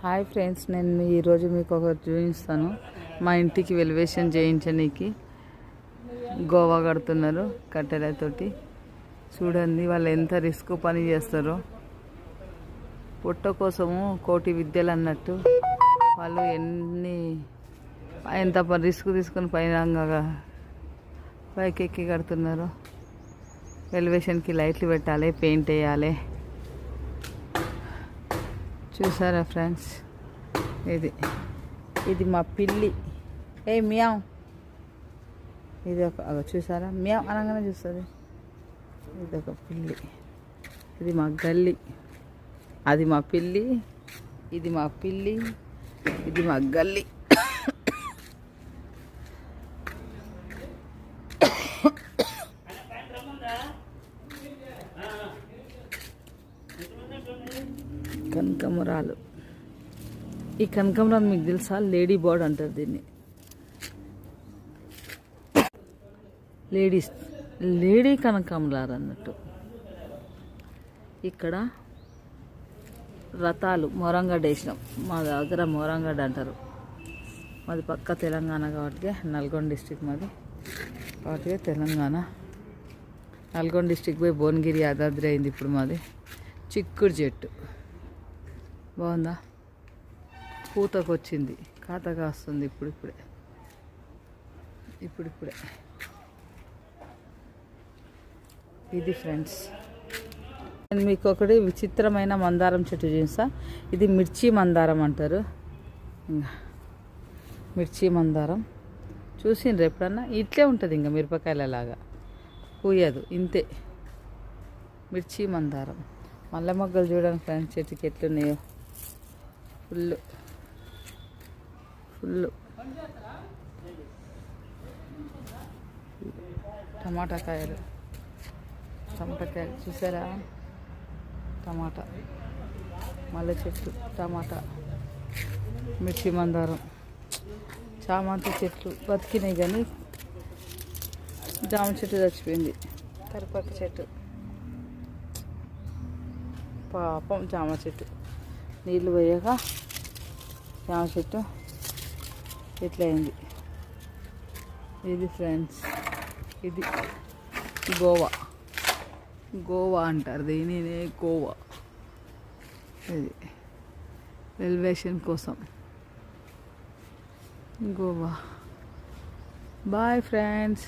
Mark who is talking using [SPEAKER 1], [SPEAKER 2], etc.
[SPEAKER 1] Hi friends, నేను ఈరోజు మీకు ఒకటి చూపిస్తాను. మా ఇంటికి వెలివేషన్ చేయించడానికి గోవా కడుతున్నారు కట్టెలతోటి. చూడండి వాళ్ళు ఎంత రిస్క్ పని చేస్తారో. పొట్ట కోసము కోటి విద్యలు అన్నట్టు వాళ్ళు ఎంత రిస్క్ తీసుకొని పైన పైకెక్కి కడుతున్నారు. ఎలివేషన్కి లైట్లు పెట్టాలి, పెయింట్ వేయాలి. చూసారా ఫ్రెండ్స్, ఇది మా పిల్లి. మియావ్. ఇది ఒక చూసారా, మియావ్ అనగానే చూస్తుంది. ఇది ఒక పిల్లి. ఇది మా గల్లి. అది మా పిల్లి, ఇది మా పిల్లి, ఇది మా గల్లి. కనకమరాలు. ఈ కనకమరాలు మీకు తెలుసా? లేడీ బర్డ్ అంటారు దీన్ని. లేడీ కనకమరాలు అన్నట్టు. ఇక్కడ రథాలు మొరంగడ్డ వేసినాం. మా దగ్గర మొరంగడ్డ అంటారు. మాది పక్క తెలంగాణ కాబట్టి, నల్గొండ డిస్టిక్ మాది కాబట్టి తెలంగాణ. నల్గొండ డిస్టిక్ పోయి భువనగిరి, యాదాద్రి అయింది. ఇప్పుడు మాది చిక్కుడు చెట్టు బాగుందా, పూతకు వచ్చింది, కాత కాస్తుంది ఇప్పుడిప్పుడే. ఇది ఫ్రెండ్స్, నేను మీకు ఒకటి విచిత్రమైన మందారం చెట్టు చూసా. ఇది మిర్చి మందారం అంటారు. మిర్చి మందారం చూసిండ్రు ఎప్పుడన్నా? ఇట్లే ఉంటుంది, ఇంకా మిరపకాయలలాగా పూయదు, ఇంతే. మిర్చి మందారం. మల్లె మొగ్గలు చూడండి ఫ్రెండ్స్, చెట్టుకి ఎట్లున్నాయో. ఫుల్ టమాటాకాయలు చూసారా? టమాటా, మల్లె చెట్లు, టమాటా, మిర్చి మందారం, చామంతి చెట్లు బతికినాయి కానీ జామ చెట్టు చచ్చిపోయింది. కరివేపాకు చెట్టు, పాపం జామ చెట్టు నీళ్ళు పోయాక జామ చెట్టు ఇట్లా అయింది. ఇది ఫ్రెండ్స్, ఇది గోవా అంటారు దీనినే, గోవా. ఇది ఎలివేషన్ కోసం గోవా. Bye friends.